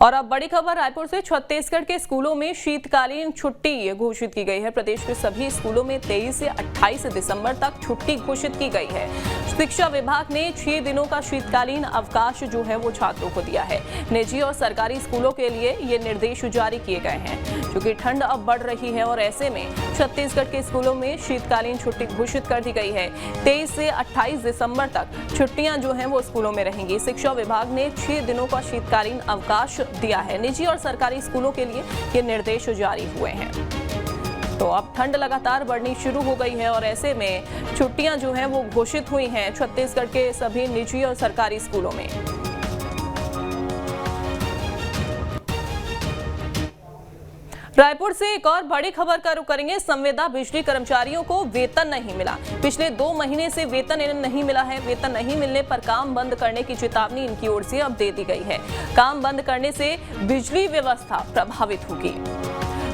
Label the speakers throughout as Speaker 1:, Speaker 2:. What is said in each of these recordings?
Speaker 1: और अब बड़ी खबर रायपुर से। छत्तीसगढ़ के स्कूलों में शीतकालीन छुट्टी घोषित की गई है। प्रदेश के सभी स्कूलों में 23 से 28 दिसंबर तक छुट्टी घोषित की गई है। शिक्षा विभाग ने 6 दिनों का शीतकालीन अवकाश जो है वो छात्रों को दिया है। निजी और सरकारी स्कूलों के लिए ये निर्देश जारी किए गए हैं क्योंकि ठंड अब बढ़ रही है और ऐसे में छत्तीसगढ़ के स्कूलों में शीतकालीन छुट्टी घोषित कर दी गई है। 23 से 28 दिसंबर तक छुट्टियां जो हैं वो स्कूलों में रहेंगी। शिक्षा विभाग ने 6 दिनों का शीतकालीन अवकाश दिया है। निजी और सरकारी स्कूलों के लिए ये निर्देश जारी हुए हैं। तो अब ठंड लगातार बढ़नी शुरू हो गई है और ऐसे में छुट्टियां जो हैं वो घोषित हुई हैं छत्तीसगढ़ के सभी निजी और सरकारी स्कूलों में। रायपुर से एक और बड़ी खबर का रुख करेंगे। संविदा बिजली कर्मचारियों को वेतन नहीं मिला। पिछले 2 महीने से वेतन इन्हें नहीं मिला है। वेतन नहीं मिलने पर काम बंद करने की चेतावनी इनकी ओर से अब दे दी गई है। काम बंद करने से बिजली व्यवस्था प्रभावित होगी।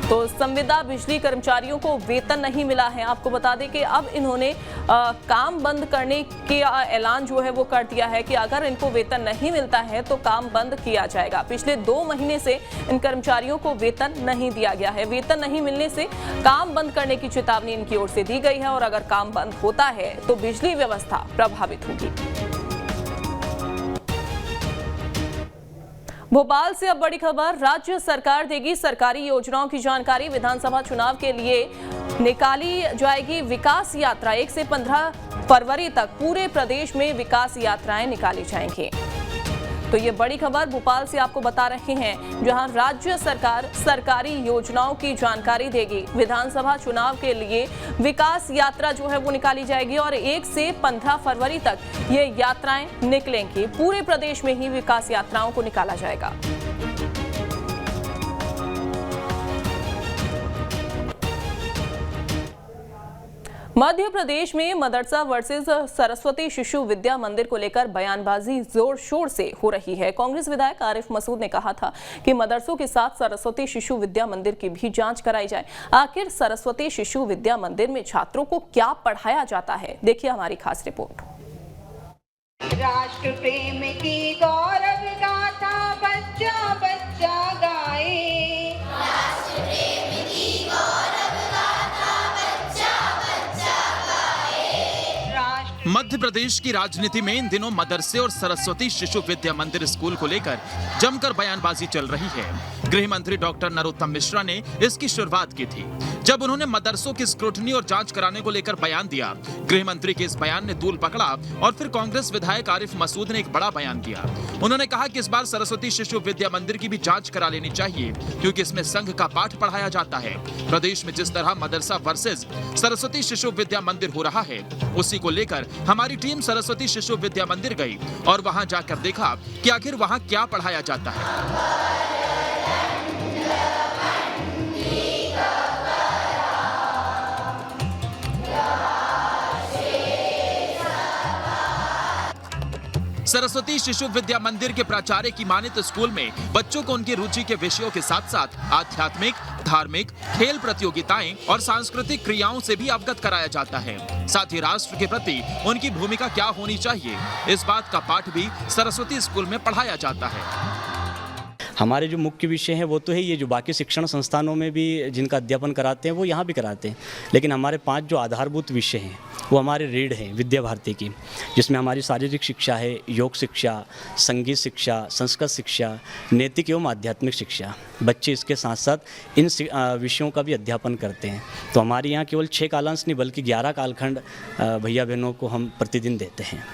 Speaker 1: तो संविदा बिजली कर्मचारियों को वेतन नहीं मिला है। आपको बता दें कि अब इन्होंने काम बंद करने का ऐलान जो है वो कर दिया है कि अगर इनको वेतन नहीं मिलता है तो काम बंद किया जाएगा। पिछले 2 महीने से इन कर्मचारियों को वेतन नहीं दिया गया है। वेतन नहीं मिलने से काम बंद करने की चेतावनी इनकी ओर से दी गई है और अगर काम बंद होता है तो बिजली व्यवस्था प्रभावित होगी। भोपाल से अब बड़ी खबर। राज्य सरकार देगी सरकारी योजनाओं की जानकारी। विधानसभा चुनाव के लिए निकाली जाएगी विकास यात्रा। 1 से 15 फरवरी तक पूरे प्रदेश में विकास यात्राएं निकाली जाएंगी। तो ये बड़ी खबर भोपाल से आपको बता रहे हैं, जहां राज्य सरकार सरकारी योजनाओं की जानकारी देगी। विधानसभा चुनाव के लिए विकास यात्रा जो है वो निकाली जाएगी और 1 से 15 फरवरी तक ये यात्राएं निकलेंगी। पूरे प्रदेश में ही विकास यात्राओं को निकाला जाएगा। मध्य प्रदेश में मदरसा वर्सेस सरस्वती शिशु विद्या मंदिर को लेकर बयानबाजी जोर शोर से हो रही है। कांग्रेस विधायक आरिफ मसूद ने कहा था कि मदरसों के साथ सरस्वती शिशु विद्या मंदिर की भी जांच कराई जाए। आखिर सरस्वती शिशु विद्या मंदिर में छात्रों को क्या पढ़ाया जाता है, देखिए हमारी खास रिपोर्ट।
Speaker 2: राष्ट्र प्रेम की गौरव गाथा बच्चा बच्चा गाए। राष्ट्र प्रेम की गौरव गाथा बच्चा बच्चा गाए।
Speaker 3: मध्य प्रदेश की राजनीति में इन दिनों मदरसे और सरस्वती शिशु विद्या मंदिर स्कूल को लेकर जमकर बयानबाजी चल रही है। गृह मंत्री डॉक्टर नरोत्तम मिश्रा ने इसकी शुरुआत की थी जब उन्होंने मदरसों की स्क्रूटनी और जांच कराने को लेकर बयान दिया। गृह मंत्री के इस बयान ने तूल पकड़ा और फिर कांग्रेस विधायक आरिफ मसूद ने एक बड़ा बयान दिया। उन्होंने कहा कि इस बार सरस्वती शिशु विद्या मंदिर की भी जांच करा लेनी चाहिए क्योंकि इसमें संघ का पाठ पढ़ाया जाता है। प्रदेश में जिस तरह मदरसा वर्सेस सरस्वती शिशु विद्या मंदिर हो रहा है, उसी को लेकर हमारी टीम सरस्वती शिशु विद्या मंदिर गई और वहां जाकर देखा कि आखिर वहां क्या पढ़ाया जाता है। सरस्वती शिशु विद्या मंदिर के प्राचार्य की माने तो स्कूल में बच्चों को उनकी रुचि के विषयों के साथ साथ आध्यात्मिक, धार्मिक, खेल प्रतियोगिताएं और सांस्कृतिक क्रियाओं से भी अवगत कराया जाता है। साथ ही राष्ट्र के प्रति उनकी भूमिका क्या होनी चाहिए, इस बात का पाठ भी सरस्वती स्कूल में पढ़ाया जाता है।
Speaker 4: हमारे जो मुख्य विषय हैं वो तो है ये, जो बाकी शिक्षण संस्थानों में भी जिनका अध्यापन कराते हैं वो यहाँ भी कराते हैं, लेकिन हमारे 5 जो आधारभूत विषय हैं वो हमारे रीढ़ हैं विद्या भारती की, जिसमें हमारी शारीरिक शिक्षा है, योग शिक्षा, संगीत शिक्षा, संस्कृत शिक्षा, नैतिक एवं आध्यात्मिक शिक्षा। बच्चे इसके साथ साथ इन विषयों का भी अध्यापन करते हैं। तो हमारे यहाँ केवल 6 कालांश नहीं बल्कि 11 कालखंड भैया बहनों को हम प्रतिदिन देते हैं।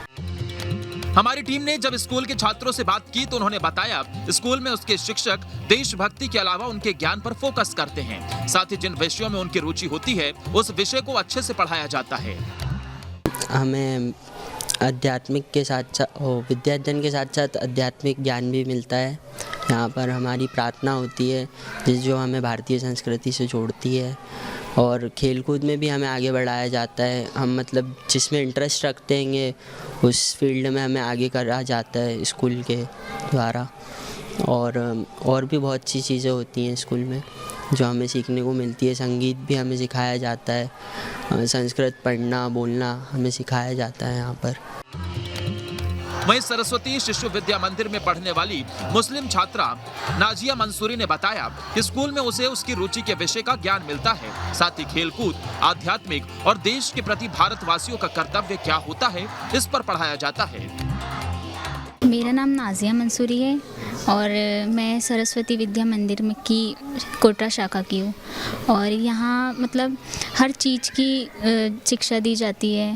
Speaker 3: हमारी टीम ने जब स्कूल के छात्रों से बात की तो उन्होंने बताया स्कूल में उसके शिक्षक देशभक्ति के अलावा उनके ज्ञान पर फोकस करते हैं। साथ ही जिन विषयों में उनकी रुचि होती है उस विषय को अच्छे से पढ़ाया जाता है।
Speaker 5: हमें आध्यात्मिक के साथ साथ विद्याध्ययन के साथ साथ आध्यात्मिक ज्ञान भी मिलता है। यहाँ पर हमारी प्रार्थना होती है जो हमें भारतीय संस्कृति से जोड़ती है, और खेलकूद में भी हमें आगे बढ़ाया जाता है। हम मतलब जिसमें इंटरेस्ट रखते हैं उस फील्ड में हमें आगे करा जाता है स्कूल के द्वारा। और भी बहुत सी चीज़ें होती हैं स्कूल में जो हमें सीखने को मिलती है। संगीत भी हमें सिखाया जाता है, संस्कृत पढ़ना बोलना हमें सिखाया जाता है यहाँ पर।
Speaker 3: वहीं सरस्वती शिशु विद्या मंदिर में पढ़ने वाली मुस्लिम छात्रा नाजिया मंसूरी ने बताया कि स्कूल में उसे उसकी रुचि के विषय का ज्ञान मिलता है। साथ ही खेलकूद, आध्यात्मिक और देश के प्रति भारतवासियों का कर्तव्य क्या होता है, इस पर पढ़ाया जाता है।
Speaker 6: मेरा नाम नाजिया मंसूरी है और मैं सरस्वती विद्या मंदिर में की कोटा शाखा की हूँ। और यहाँ मतलब हर चीज़ की शिक्षा दी जाती है,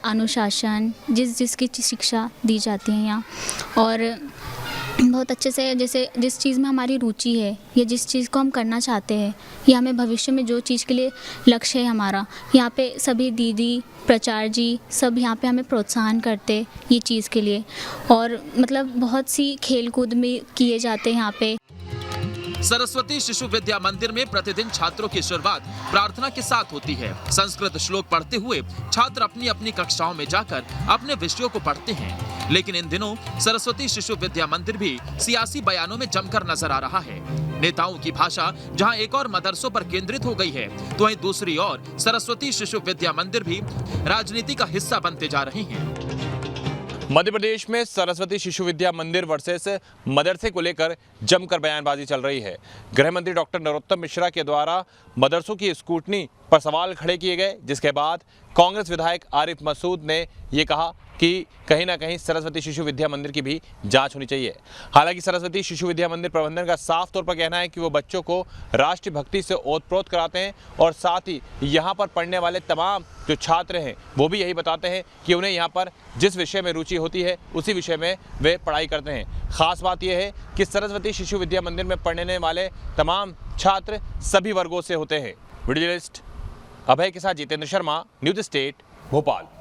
Speaker 6: अनुशासन जिसकी शिक्षा दी जाती है यहाँ। और बहुत अच्छे से, जैसे जिस चीज़ में हमारी रुचि है या जिस चीज़ को हम करना चाहते हैं या हमें भविष्य में जो चीज़ के लिए लक्ष्य है हमारा, यहाँ पे सभी दीदी, प्राचार्य जी सब यहाँ पे हमें प्रोत्साहन करते ये चीज़ के लिए। और मतलब बहुत सी खेल कूद में किए जाते हैं यहाँ पे।
Speaker 3: सरस्वती शिशु विद्या मंदिर में प्रतिदिन छात्रों की शुरुआत प्रार्थना के साथ होती है। संस्कृत श्लोक पढ़ते हुए छात्र अपनी अपनी कक्षाओं में जाकर अपने विषयों को पढ़ते हैं। लेकिन इन दिनों सरस्वती शिशु विद्या मंदिर भी सियासी बयानों में जमकर नजर आ रहा है। नेताओं की भाषा जहां एक और मदरसों पर केंद्रित हो गई है, तो वहीं दूसरी ओर सरस्वती शिशु विद्या मंदिर भी राजनीति का हिस्सा बनते जा रहे हैं।
Speaker 7: मध्य प्रदेश में सरस्वती शिशु विद्या मंदिर वर्सेस मदरसे को लेकर जमकर बयानबाजी चल रही है। गृह मंत्री डॉक्टर नरोत्तम मिश्रा के द्वारा मदरसों की स्क्रूटनी पर सवाल खड़े किए गए, जिसके बाद कांग्रेस विधायक आरिफ मसूद ने ये कहा कि कहीं ना कहीं सरस्वती शिशु विद्या मंदिर की भी जांच होनी चाहिए। हालांकि सरस्वती शिशु विद्या मंदिर प्रबंधन का साफ तौर पर कहना है कि वो बच्चों को राष्ट्रीय भक्ति से ओतप्रोत कराते हैं और साथ ही यहाँ पर पढ़ने वाले तमाम जो छात्र हैं वो भी यही बताते हैं कि उन्हें यहाँ पर जिस विषय में रुचि होती है उसी विषय में वे पढ़ाई करते हैं। खास बात यह है कि सरस्वती शिशु विद्या मंदिर में पढ़ने वाले तमाम छात्र सभी वर्गों से होते हैं। वीडियो जर्नलिस्ट अभय के साथ जितेंद्र शर्मा, न्यूज़ स्टेट, भोपाल।